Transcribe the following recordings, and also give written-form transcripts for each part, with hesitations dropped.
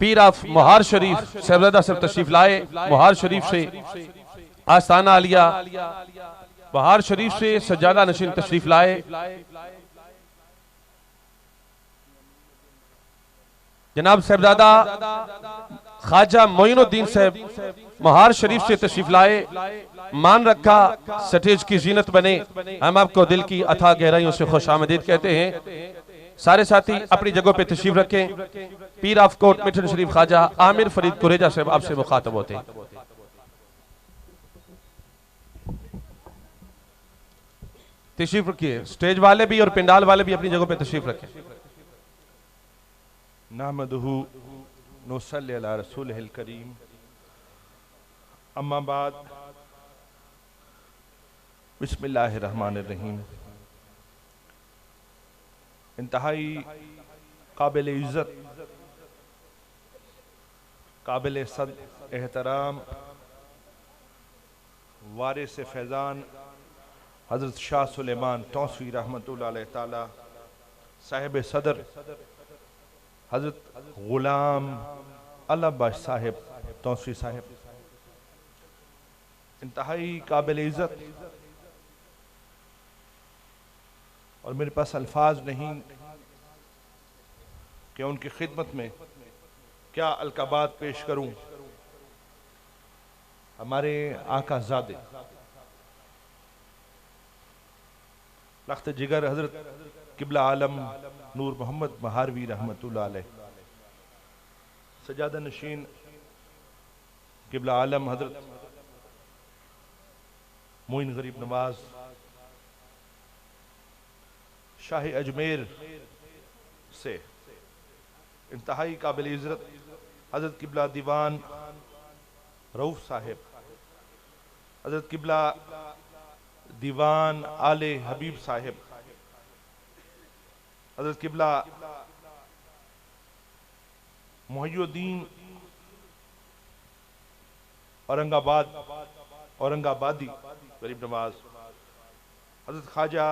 پیر of مہار شریف صاحبزادہ صاحب تشریف لائے مہار شریف سے آستانہ عالیہ مہار شریف سے سجادہ نشین تشریف لائے جناب صاحبزادہ خواجہ معین الدین صاحب مہار شریف سے تشریف لائے مان رکھا سٹیج کی زینت بنے ہم آپ کو دل کی اتھا گہرائیوں سے خوش آمدید کہتے ہیں سارے ساتھی اپنی جگہوں پہ تشریف رکھیں پیر آف کوٹ مٹھن شریف خواجہ عامر فرید قریجہ صاحب آپ سے مخاطب ہوتے ہیں تشریف رکھیے سٹیج والے بھی اور پنڈال والے بھی اپنی جگہوں پہ تشریف رکھیں نحمدہ نصلی علی رسولہ الکریم اما بعد بسم اللہ الرحمن الرحیم انتہائی قابل عزت قابل صد احترام وارث فیضان حضرت شاہ سلیمان توسوی رحمت اللہ علیہ تعالی صاحب صدر حضرت غلام اللہ بخش صاحب توسوی صاحب انتہائی قابل عزت اور میرے پاس الفاظ نہیں کہ ان کی خدمت میں کیا القابات پیش کروں ہمارے آقا زادے لخت جگر حضرت قبلہ عالم نور محمد مہاروی رحمت اللہ علیہ سجادہ نشین قبلہ عالم حضرت معین غریب نواز شاہ اجمیر سے انتہائی قابل عزت حضرت قبلہ دیوان رؤف صاحب حضرت قبلہ دیوان آل حبیب صاحب حضرت قبلہ محی الدین اورنگ آبادی غریب نواز حضرت خواجہ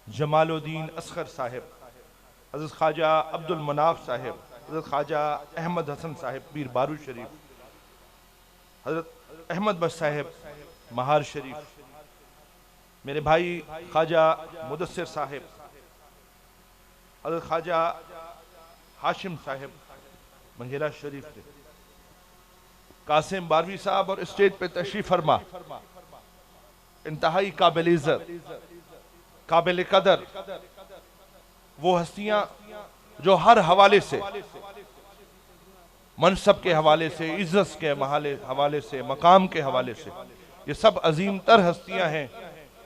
جمال الدین اصغر صاحب حضرت خواجہ عبد المناف صاحب حضرت خواجہ احمد حسن صاحب پیر بارو شریف حضرت احمد بخش صاحب مہار شریف میرے بھائی خواجہ مدثر صاحب حضرت خواجہ ہاشم صاحب منگیرہ شریف سے قاسم باروی صاحب اور اسٹیج پہ تشریف فرما انتہائی قابل عزت قابل قدر وہ ہستیاں جو ہر حوالے سے منصب کے حوالے سے عزت کے حوالے سے مقام کے حوالے سے یہ سب عظیم تر ہستیاں ہیں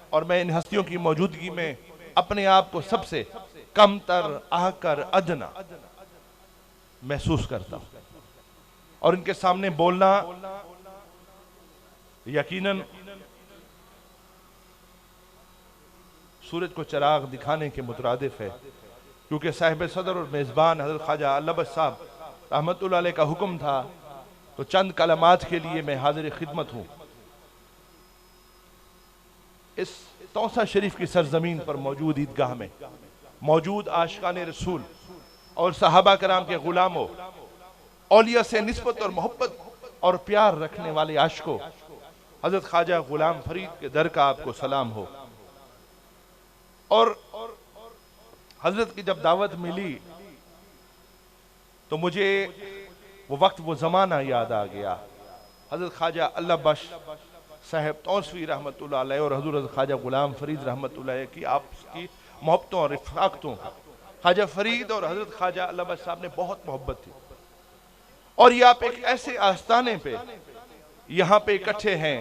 اور میں ان ہستیوں کی موجودگی میں اپنے آپ کو سب سے کم تر آکر ادنا محسوس کرتا ہوں اور ان کے سامنے بولنا یقیناً سورج کو چراغ دکھانے کے مترادف ہے کیونکہ صاحب صدر اور میزبان حضرت خواجہ اللہ بخش صاحب رحمت اللہ علیہ کا حکم تھا تو چند کلمات کے لیے میں حاضر خدمت ہوں اس توسہ شریف کی سرزمین پر موجود عیدگاہ میں موجود عاشقان رسول اور صحابہ کرام کے غلاموں اولیاء سے نسبت اور محبت اور پیار رکھنے والے عاشقوں حضرت خواجہ غلام فرید کے در کا آپ کو سلام ہو اور حضرت کی جب دعوت ملی تو مجھے وہ وقت وہ زمانہ یاد آ گیا حضرت خواجہ اللہ بخش صاحب توسوی رحمت اللہ علیہ اور حضرت خواجہ غلام فرید رحمت اللہ علیہ کی آپ کی محبتوں اور رفاقتوں خواجہ فرید اور حضرت خواجہ اللہ بخش صاحب نے بہت محبت تھی اور یہ آپ ایک ایسے آستانے پہ یہاں پہ اکٹھے ہیں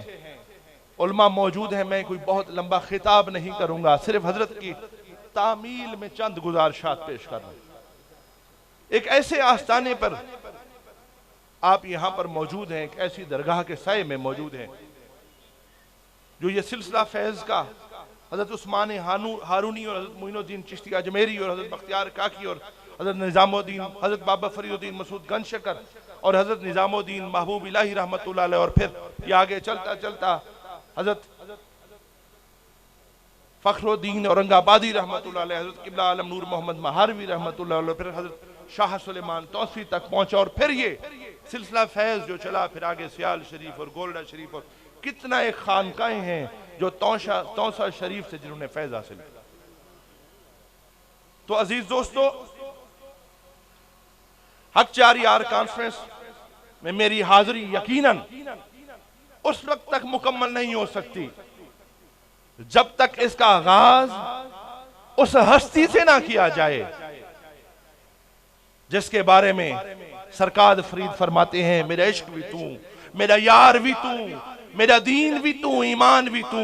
علماء موجود ہیں میں کوئی بہت لمبا خطاب نہیں کروں گا صرف حضرت کی تعمیل میں چند گزارشات پیش کرنا ایک ایسے آستانے پر آپ یہاں پر موجود ہیں ایک ایسی درگاہ کے سائے میں موجود ہیں جو یہ سلسلہ فیض کا حضرت عثمان ہارونی اور حضرت معین الدین چشتی اجمیری اور حضرت بختیار کاکی اور حضرت نظام الدین حضرت بابا فرید الدین مسعود گنج شکر اور حضرت نظام الدین محبوب الہی رحمت اللہ علیہ اور پھر یہ آگے چلتا چلتا حضرت فخر الدین اورنگ آبادی رحمت اللہ علیہ حضرت قبلہ عالم نور محمد مہاروی رحمت اللہ علیہ پھر حضرت شاہ سلیمان توسی تک پہنچا، اور پھر یہ سلسلہ فیض جو چلا، پھر آگے سیال شریف اور گولڈا شریف، اور کتنا ایک خانقاہیں ہیں جو توسا شریف سے جنہوں نے فیض حاصل کیا۔ تو عزیز دوستو، حق چار یار کانفرنس میں میری حاضری یقیناً اس وقت تک مکمل نہیں ہو سکتی جب تک اس کا آغاز اس ہستی سے نہ کیا جائے جس کے بارے میں سرکار فرید فرماتے ہیں، میرا عشق بھی تو، میرا یار بھی تو، میرا دین بھی تو، ایمان بھی تو،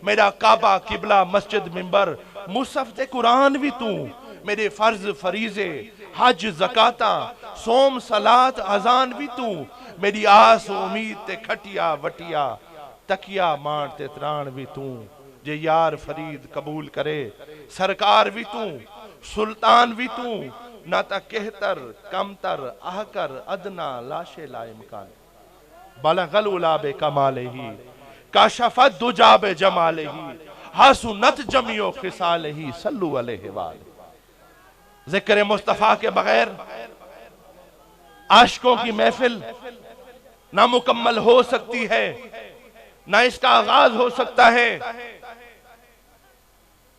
میرا کعبہ قبلہ مسجد منبر مصحف تے قرآن بھی تو، میرے فرض فریضے حج زکاتاں سوم صلاۃ اذان بھی تو، میری آس و امید تے کھٹیا وٹیا تکیا مان تے تران بھی تو، جے یار فرید قبول کرے سرکار بھی تو، سلطان بھی تو، نہ تا کہتر کمتر احکر ادنا لاشے لا امکان، بلغ العلا بکمالہ کاشفت دجا بجمالہ حسنت جمیع خصالہ صلو علیہ وآلہ۔ ذکر مصطفیٰ کے بغیر عاشقوں کی محفل نہ مکمل ہو سکتی ہے، نہ اس کا آغاز ہو سکتا ہے،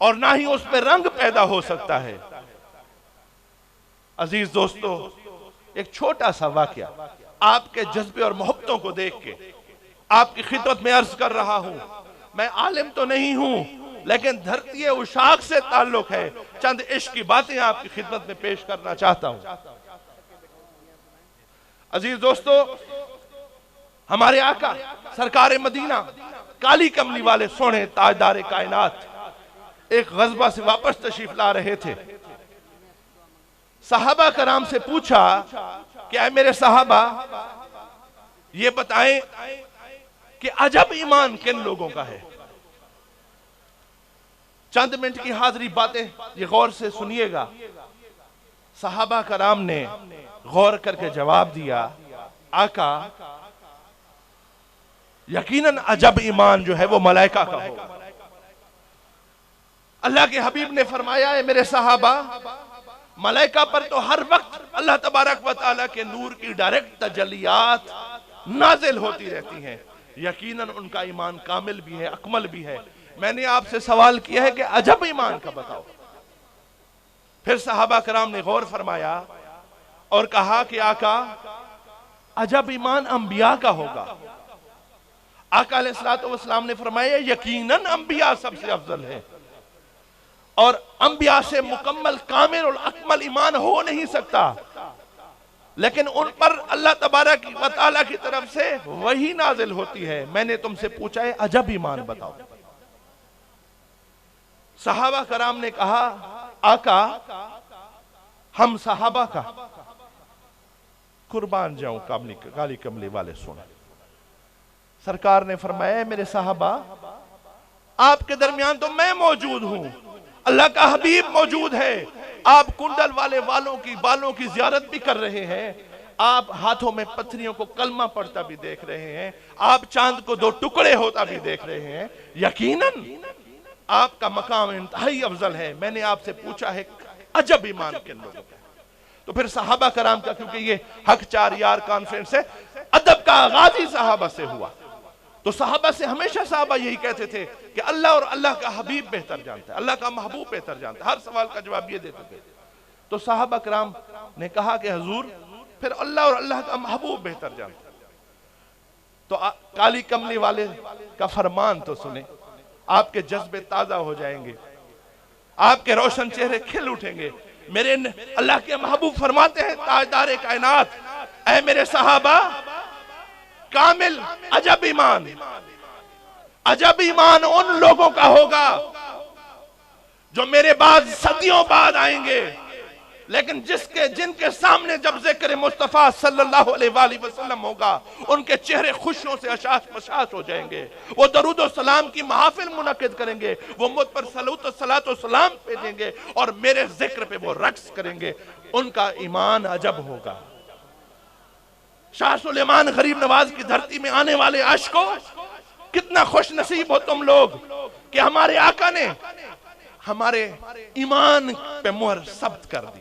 اور نہ ہی اس پہ رنگ پیدا ہو سکتا ہے۔ عزیز دوستو، ایک چھوٹا سا واقعہ آپ کے جذبے اور محبتوں کو دیکھ کے آپ کی خدمت میں عرض کر رہا ہوں۔ میں عالم تو نہیں ہوں، لیکن دھرتی اشاق سے تعلق ہے، چند عشق کی باتیں آپ کی خدمت میں پیش کرنا چاہتا ہوں۔ عزیز دوستو، ہمارے آقا سرکار مدینہ کالی کملی والے سونے تاجدار کائنات ایک غزوہ سے واپس تشریف لا رہے تھے۔ صحابہ کرام سے پوچھا کہ اے میرے صحابہ، یہ بتائیں کہ عجب ایمان کن لوگوں کا ہے؟ چند منٹ کی حاضری باتیں یہ غور سے سنیے گا۔ صحابہ کرام نے غور کر کے جواب دیا، آقا یقیناً عجب ایمان جو ہے وہ ملائکہ کا ہوگا۔ اللہ کے حبیب نے فرمایا، ہے میرے صحابہ، ملائکہ پر تو ہر وقت اللہ تبارک و تعالیٰ کے نور کی ڈائریکٹ تجلیات نازل ہوتی رہتی ہیں، یقیناً ان کا ایمان کامل بھی ہے، اکمل بھی ہے۔ میں نے آپ سے سوال کیا ہے کہ عجب ایمان کا بتاؤ۔ پھر صحابہ کرام نے غور فرمایا اور کہا کہ آقا عجب ایمان انبیاء کا ہوگا۔ آقا علیہ السلام نے فرمایا یقیناً انبیاء سب سے افضل ہے، اور انبیاء سے مکمل کامل اور اکمل ایمان ہو نہیں سکتا، لیکن ان پر اللہ تبارک و تعالیٰ کی طرف سے وحی نازل ہوتی ہے۔ میں نے تم سے پوچھا ہے عجب ایمان بتاؤ۔ صحابہ کرام نے کہا، آقا ہم صحابہ کا قربان جاؤں کالی کملی والے سونا۔ سرکار نے فرمایا، میرے صحابہ آپ کے درمیان تو میں موجود ہوں، اللہ کا حبیب موجود ہے، آپ کنڈل والے بالوں کی زیارت بھی کر رہے ہیں، آپ ہاتھوں میں پتھریوں کو کلمہ پڑھتا بھی دیکھ رہے ہیں، آپ چاند کو 2 ٹکڑے ہوتا بھی دیکھ رہے ہیں، یقیناً آپ کا مقام انتہائی افضل ہے۔ میں نے آپ سے پوچھا ہے عجب ایمان کن لوگوں کا؟ تو پھر صحابہ کرام کا، کیونکہ یہ حق چار یار کانفرنس ہے، ادب کا آغاز ہی صحابہ سے ہوا، تو صحابہ سے ہمیشہ صحابہ یہی کہتے تھے کہ اللہ اور اللہ کا حبیب بہتر جانتا ہے، اللہ کا محبوب بہتر جانتا ہے، ہر سوال کا جواب یہ دیتے تھے۔ تو صحابہ کرام نے کہا کہ حضور پھر اللہ اور اللہ کا محبوب بہتر جانتا ہے۔ تو کالی کملی والے کا فرمان تو سنیں، آپ کے جذبے تازہ ہو جائیں گے، آپ کے روشن چہرے کھل اٹھیں گے۔ میرے اللہ کے محبوب فرماتے ہیں، تاجدار کائنات، اے میرے صحابہ، کامل عجب ایمان ان لوگوں کا ہوگا جو میرے بعد صدیوں بعد آئیں گے، لیکن جن کے سامنے جب ذکر مصطفیٰ صلی اللہ علیہ وآلہ وسلم ہوگا، ان کے چہرے خوشیوں سے اشاش پشاش ہو جائیں گے، وہ درود و سلام کی محافل منعقد کریں گے، وہ مجھ پر صلوات و صلاۃ و سلام بھیجیں گے اور میرے ذکر پہ وہ رقص کریں گے، ان کا ایمان عجب ہوگا۔ شاہ سلیمان غریب نواز کی دھرتی میں آنے والے عاشقوں، کتنا خوش نصیب ہو تم لوگ کہ ہمارے آقا نے ہمارے ایمان پہ مہر ثبت کر دی۔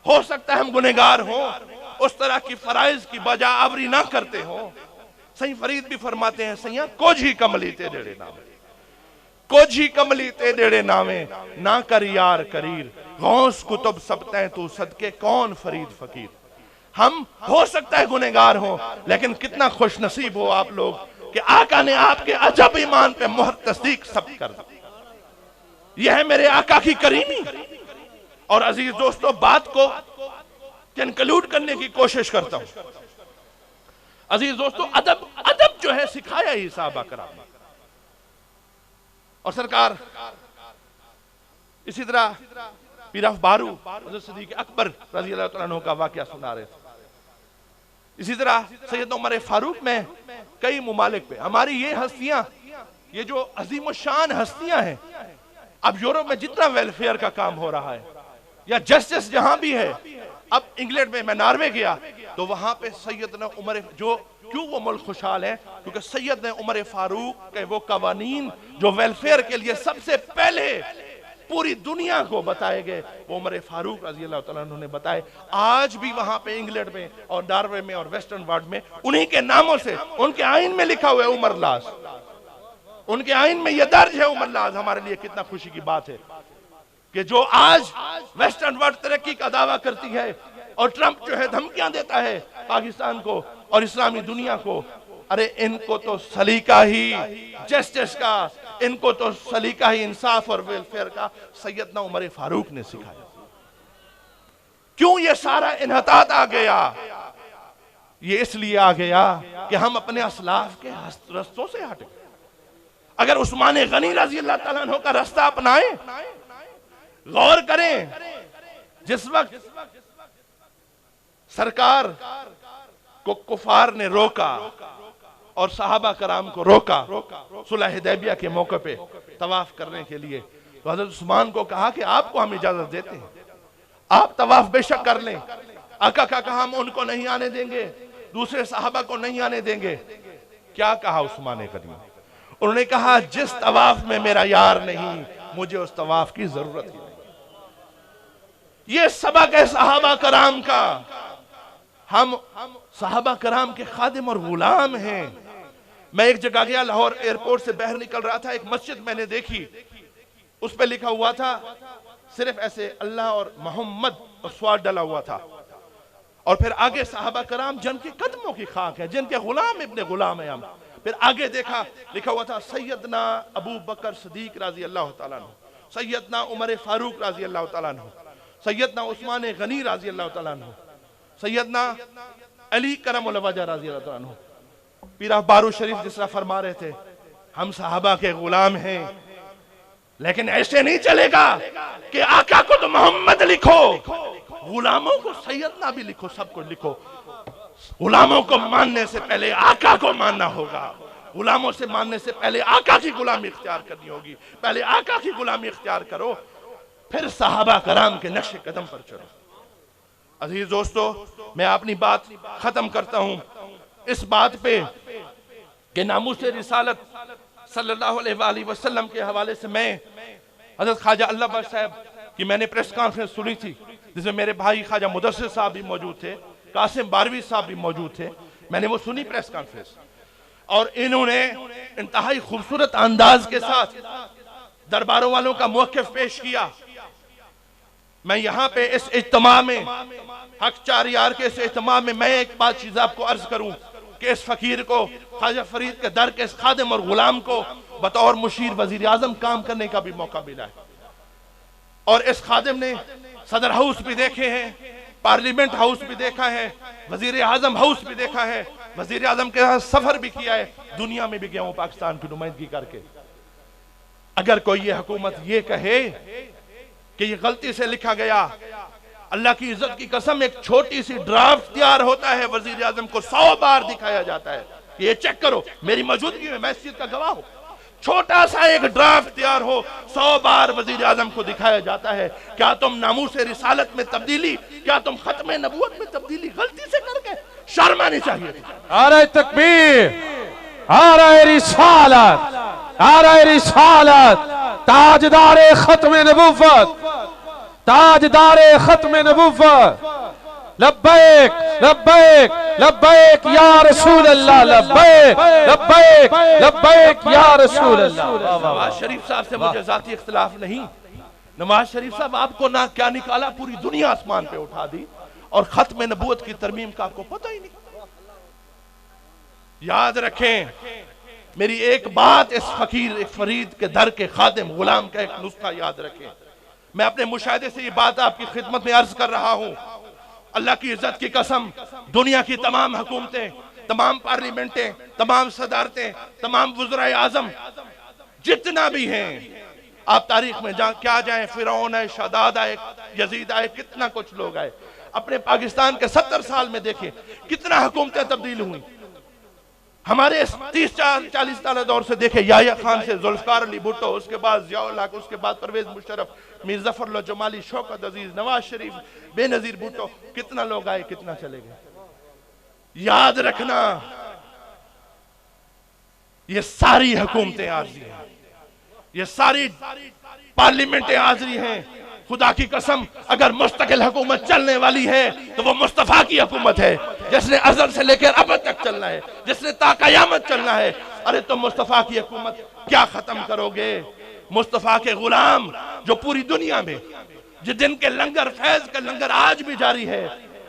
ہو سکتا ہے ہم گنہگار ہوں، اس طرح کی فرائض کی بجا آوری نہ کرتے ہوں۔ سہی فرید بھی فرماتے ہیں سیاں کوجھی کملی تے ڈیڑے نامے، کوجھی کملی تے ڈیڑے نامے، نہ کر یار کریر، غوث کتب سبتیں تو صدقے کون فرید فقیر۔ ہم ہو سکتا ہے گنہگار ہوں، لیکن کتنا خوش نصیب ہو آپ لوگ کہ آقا نے آپ کے عجب ایمان پہ مہر تصدیق ثبت کر دی۔ یہ ہے میرے آقا کی کریمی۔ اور عزیز دوستو، بات کو کنکلوڈ کرنے کی کوشش کرتا ہوں۔ عزیز دوستو، ادب جو ہے سکھایا ہی صحابہ کرام نے، اور سرکار اسی طرح پیراف بارو حضرت صدیق اکبر رضی اللہ تعالیٰ عنہ کا واقعہ سنا رہے تھے۔ اسی طرح سیدنا عمر فاروق میں کئی ممالک پہ ہماری یہ ہستیاں، یہ جو عظیم الشان ہستیاں ہیں، اب یورپ میں جتنا ویلفیئر کا کام ہو رہا ہے یا جسٹس جہاں بھی ہے، اب انگلینڈ میں ناروے گیا تو وہاں پہ سیدنا عمر کیوں وہ ملک خوشحال ہے؟ کیونکہ سیدنا عمر فاروق کے وہ قوانین جو ویلفیئر کے لیے سب سے پہلے پوری دنیا کو بتائے گئے، وہ عمر فاروق رضی اللہ تعالیٰ عنہ نے بتائے۔ آج بھی وہاں پہ انگلینڈ میں اور ناروے میں اور ویسٹرن ورلڈ میں انہی کے ناموں سے ان کے آئین میں لکھا ہوا ہے عمر لاز، ان کے آئین میں یہ درج ہے عمر لاز۔ ہمارے لیے کتنا خوشی کی بات ہے کہ جو آج ویسٹرن ورلڈ ترقی کا دعویٰ کرتی ہے اور ٹرمپ جو ہے دھمکیاں دیتا ہے پاکستان کو اور اسلامی دنیا کو، ارے ان کو تو سلیقہ ہی جسٹس کا، ان کو تو سلیقہ ہی انصاف اور ویلفیئر کا سیدنا عمر فاروق نے سکھایا۔ کیوں یہ سارا انحطاط آ گیا؟ یہ اس لیے آ گیا کہ ہم اپنے اسلاف کے رستوں سے ہٹ گئے۔ اگر عثمان غنی رضی اللہ تعالیٰ عنہ کا رستہ اپنائیں، غور کریں، جس وقت سرکار کو کفار نے روکا اور صحابہ کرام کو روکا صلح حدیبیہ کے موقع پہ طواف کرنے کے لیے، تو حضرت عثمان کو کہا کہ آپ کو ہم اجازت دیتے ہیں، آپ طواف بے شک کر لیں۔ آقا کا کہا ہم ان کو نہیں آنے دیں گے، دوسرے صحابہ کو نہیں آنے دیں گے۔ کیا کہا عثمان غنی؟ انہوں نے کہا جس طواف میں میرا یار نہیں، مجھے اس طواف کی ضرورت ہی نہیں۔ یہ سبق ہے صحابہ کرام کا۔ ہم صحابہ کرام کے خادم اور غلام ہیں۔ میں ایک جگہ گیا، لاہور ایئرپورٹ سے باہر نکل رہا تھا، ایک مسجد میں نے دیکھی، اس پہ لکھا ہوا تھا صرف ایسے اللہ اور محمد اور سواد ڈلا ہوا تھا، اور پھر آگے صحابہ کرام جن کے قدموں کی خاک ہے، جن کے غلام ابن غلام ہیں ہم۔ پھر آگے دیکھا لکھا ہوا تھا سیدنا ابو بکر صدیق رضی اللہ تعالیٰ عنہ، سیدنا عمر فاروق رضی اللہ تعالیٰ عنہ، سیدنا عثمان غنی رضی اللہ تعالیٰ عنہ، سیدنا علی کرم الوجہ رضی اللہ تعالیٰ عنہ۔ پیراف بارو شریف جس طرح فرما رہے تھے، ہم صحابہ کے غلام ہیں، لیکن ایسے نہیں چلے گا کہ آقا کو تو محمد لکھو، غلاموں کو سیدنا بھی لکھو، سب کو لکھو۔ غلاموں کو ماننے سے پہلے آقا کو ماننا ہوگا، غلاموں سے ماننے سے پہلے آقا کی غلامی اختیار کرنی ہوگی۔ پہلے آقا کی غلامی اختیار کرو، پھر صحابہ کرام کے نقش قدم پر چلو۔ عزیز دوستو، میں اپنی بات ختم کرتا ہوں اس بات پہ کہ ناموس رسالت صلی اللہ علیہ وآلہ وسلم کے حوالے سے میں حضرت خواجہ اللہ بخش صاحب کی میں نے پریس کانفرنس سنی تھی، جس میں میرے بھائی خواجہ مدثر صاحب بھی موجود تھے، قاسم باروی صاحب بھی موجود تھے۔ میں نے وہ سنی پریس کانفرنس، اور انہوں نے انتہائی خوبصورت انداز کے ساتھ درباروں والوں کا موقف پیش کیا۔ میں یہاں پہ اس اجتماع میں حق چار یار کے اس اجتماع میں میں ایک بات چیز آپ کو عرض کروں کہ اس فقیر کو، خواجہ فرید کے در کے اس خادم اور غلام کو بطور مشیر وزیر اعظم کام کرنے کا بھی موقع ملا ہے، اور اس خادم نے صدر ہاؤس بھی دیکھے ہیں، پارلیمنٹ ہاؤس بھی دیکھا ہے، وزیر اعظم ہاؤس بھی دیکھا ہے، وزیر اعظم کے ساتھ سفر بھی کیا ہے، دنیا میں بھی گیا ہوں پاکستان کی نمائندگی کر کے۔ اگر کوئی یہ حکومت یہ کہے کہ یہ غلطی سے لکھا گیا، اللہ کی عزت کی قسم ایک چھوٹی سی ڈرافٹ تیار ہوتا ہے، وزیر اعظم کو 100 بار دکھایا جاتا ہے، یہ چیک کرو، میری موجودگی میں اس چیز کا گواہ ہوں، چھوٹا سا ایک ڈرافٹ تیار ہو، 100 بار وزیر اعظم کو دکھایا جاتا ہے۔ کیا تم ناموس رسالت میں تبدیلی، کیا تم ختم نبوت میں تبدیلی غلطی سے کر گئے؟ شرم آنی چاہیے تھی۔ نعرہ تکبیر، نعرہ رسالت، نعرہ رسالت، تاجدار ختم نبوت، تاجدار ختم نبوت لبیک لبیک لبیک یا رسول اللہ لبیک لبیک لبیک یا رسول اللہ. نواز شریف صاحب سے مجھے ذاتی اختلاف نہیں. نواز شریف صاحب آپ کو نہ کیا نکالا، پوری دنیا آسمان پہ اٹھا دی، اور ختم نبوت کی ترمیم کا آپ کو پتہ ہی نہیں. یاد رکھیں میری ایک بات، اس فقیر ایک فرید کے در کے خادم غلام کا ایک نسخہ یاد رکھیں. میں اپنے مشاہدے سے یہ بات آپ کی خدمت میں عرض کر رہا ہوں. اللہ کی عزت کی قسم، دنیا کی تمام حکومتیں، تمام پارلیمنٹیں، تمام صدارتیں، تمام وزرائے اعظم جتنا بھی ہیں، آپ تاریخ میں کیا جائیں، فرعون آئے، شداد آئے، یزید آئے، کتنا کچھ لوگ آئے. اپنے پاکستان کے 70 سال میں دیکھیں کتنا حکومتیں تبدیل ہوئیں. ہمارے 30-40 سالہ دور سے دیکھیں، یحییٰ خان سے ذوالفقار علی بھٹو، اس کے بعد ضیاء الحق، اس کے بعد پرویز مشرف، میر ظفر اللہ جمالی، شوکت عزیز، نواز شریف، بے نظیر بھٹو، کتنا لوگ آئے، کتنا چلے گئے. یاد رکھنا یہ ساری حکومتیں عارضی ہیں، یہ ساری پارلیمنٹیں عارضی ہیں. خدا کی قسم اگر مستقل حکومت چلنے والی ہے تو وہ مصطفیٰ کی حکومت ہے، جس نے ازل سے لے کر اب تک چلنا ہے، جس نے تا قیامت چلنا ہے. ارے تم مصطفیٰ کی حکومت کیا ختم کرو گے؟ مصطفیٰ کے غلام جو پوری دنیا میں جن کے لنگر فیض کا لنگر آج بھی جاری ہے،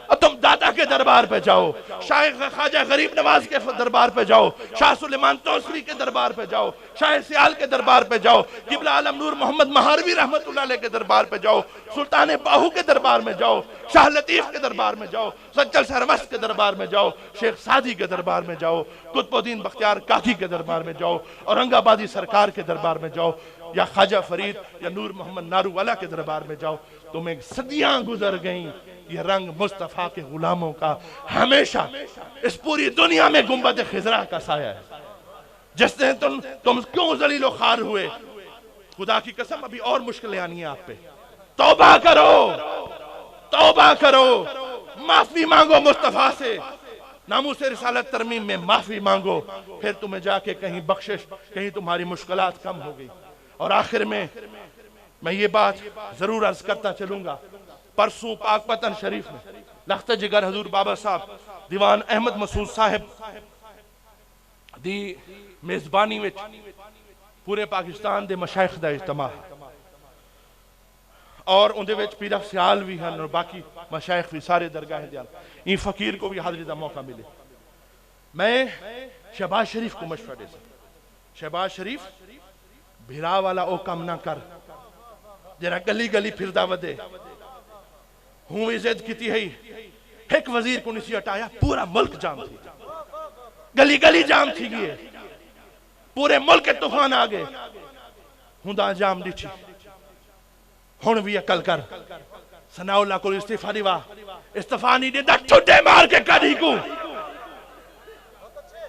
اور تم دادا کے دربار پہ جاؤ، شاہ خواجہ غریب نواز کے دربار پہ جاؤ، شاہ سلیمان توسری کے دربار پہ جاؤ، شاہ سیال کے دربار پہ جاؤ، قبلہ عالم نور محمد مہاروی رحمت اللہ علیہ کے دربار پہ جاؤ، سلطان باہو کے دربار میں جاؤ، شاہ لطیف کے دربار میں جاؤ، سجل سرمست کے دربار میں جاؤ، شیخ سعدی کے دربار میں جاؤ، قطب الدین بختیار کاکی کے دربار میں جاؤ، اورنگ آبادی سرکار کے دربار میں جاؤ، یا خواجہ فرید یا نور محمد نارو والا کے دربار میں جاؤ. تمہیں صدیاں گزر گئیں، یہ رنگ مصطفیٰ کے غلاموں کا ہمیشہ اس پوری دنیا میں گنبد خضرا کا سایہ ہے. جس نے تم کیوں ذلیل و خوار ہوئے؟ خدا کی قسم ابھی اور مشکلیں آنی ہیں آپ پہ. توبہ کرو، توبہ کرو، معافی مانگو مصطفیٰ سے. ناموس رسالت ترمیم میں معافی مانگو، پھر تمہیں جا کے کہیں بخشش، کہیں تمہاری مشکلات کم ہو گئی. اور آخر میں یہ بات ضرور عرض کرتا چلوں گا. پرسوں پاک پتن شریف میں لخت جگر حضور بابا صاحب دیوان احمد مسعود صاحب دی میزبانی وچ پورے پاکستان دے مشائخ دا اجتماع، اور اندے وچ پیر افسیال بھی ہیں اور باقی مشائخ بھی سارے درگاہ دیال. این فقیر کو بھی حاضری دا موقع ملے. میں شہباز شریف کو مشورے سے، شہباز شریف بھیرا والا او کم نہ کر جرا گلی گلی پھردا ودے. ہوں عزت کیتی ہے ایک وزیر کو نسی ہٹایا، پورا ملک جام تھی، گلی گلی جام تھی گئے، پورے ملک کے طوفان آگئے. ہوں دا جام ڈیچھی، ہون بھی عقل کر. ثناء اللہ کو استعفیٰ دیوا، استعفیٰ نہیں دیتا چھوٹے مار کے کڑی کو.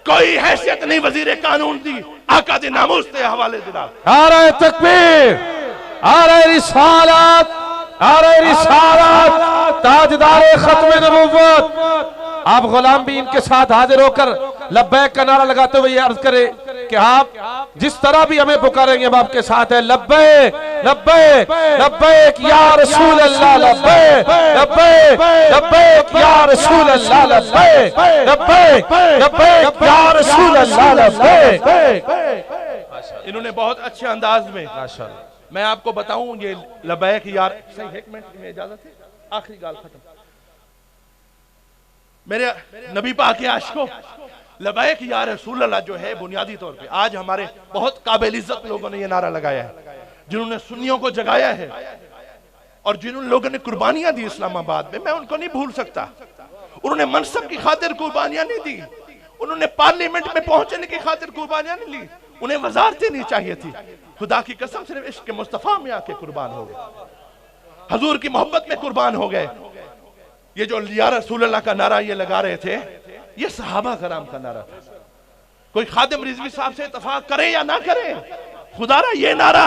کوئی حیثیت نہیں وزیر قانون دی، آقا دی ناموس تے حوالے دینا. نعرہ تکبیر، نعرہ رسالت، نعرہ رسالت، تاجدار ختم نبوت. آپ غلام بھی ان کے ساتھ حاضر ہو کر لبیک کا نعرہ لگاتے ہوئے یہ عرض کرے کہ آپ جس طرح بھی ہمیں پکاریں گے ہم آپ کے ساتھ ہیں. لبیک لبیک لبیک یا رسول اللہ، لبیک لبیک لبیک یا رسول اللہ، لبیک لبیک لبیک یا رسول اللہ، لبیک. انہوں نے بہت اچھے انداز میں، میں آپ کو بتاؤں یہ لبیک یار، صحیح ایک منٹ میں اجازت ہے، آخری گال ختم. میرے نبی پاک کے عاشقوں، لبیک یا رسول اللہ جو ہے بنیادی طور پہ آج ہمارے بہت قابل عزت لوگوں نے یہ نعرہ لگایا ہے، جنہوں نے سنیوں کو جگایا ہے اور جنہوں لوگوں نے قربانیاں دی اسلام آباد میں ان کو نہیں بھول سکتا. انہوں نے منصب کی خاطر قربانیاں نہیں دی، انہوں نے پارلیمنٹ میں پہنچنے کی خاطر قربانیاں نہیں لی، انہیں وزارتیں نہیں چاہیے تھی. خدا کی قسم صرف عشق مصطفیٰ میں آ کے قربان ہو گئے، حضور کی محبت میں قربان ہو گئے. یہ جو یا رسول اللہ کا نعرہ یہ لگا رہے تھے، یہ صحابہ کرام کا نعرہ تھا. کوئی خادم رضوی صاحب سے اتفاق کرے یا نہ کرے، خدا را یہ نعرہ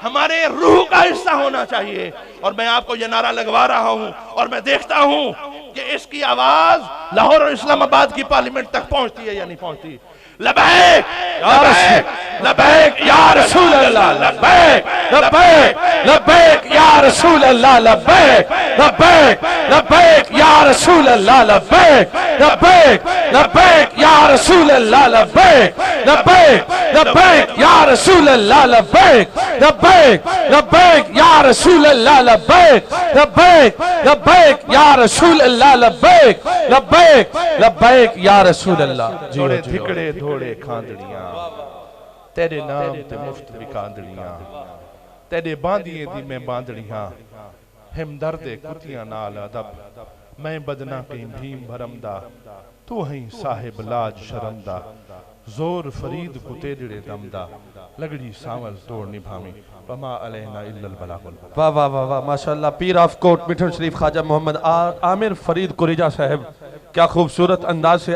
ہمارے روح کا حصہ ہونا چاہیے. اور میں آپ کو یہ نعرہ لگوا رہا ہوں اور میں دیکھتا ہوں کہ اس کی آواز لاہور اور اسلام آباد کی پارلیمنٹ تک پہنچتی ہے یا نہیں پہنچتی. لبیک لبیک لبیک یا رسول اللہ لبیک لبیک لبیک یا رسول اللہ لبیک لبیک لبیک یا رسول اللہ لبیک لبیک لبیک یا رسول اللہ لبیک لبیک لبیک یا رسول اللہ لبیک لبیک لبیک یا رسول اللہ لبیک لبیک لبیک یا رسول اللہ لبیک لبیک لبیک یا رسول اللہ تھوڑے دھکڑے دھوڑے کھاندڑیاں تیرے نام تے مفت بکاندڑیاں تیرے باندیے دی میں باندڑیاں ہمدرد کتیاں نال ادب میں بدنا کہیں بھیم بھرمدہ تو ہیں صاحب لاج شرمدہ زور فرید کو تیرے دمدہ لگڑی ساول توڑ نبھامی وما علینا الا البلاغ المبین۔ واہ واہ واہ واہ ماشاءاللہ پیر آف کوٹ مٹھن شریف خواجہ محمد عامر فرید قریجہ صاحب کیا خوبصورت انداز سے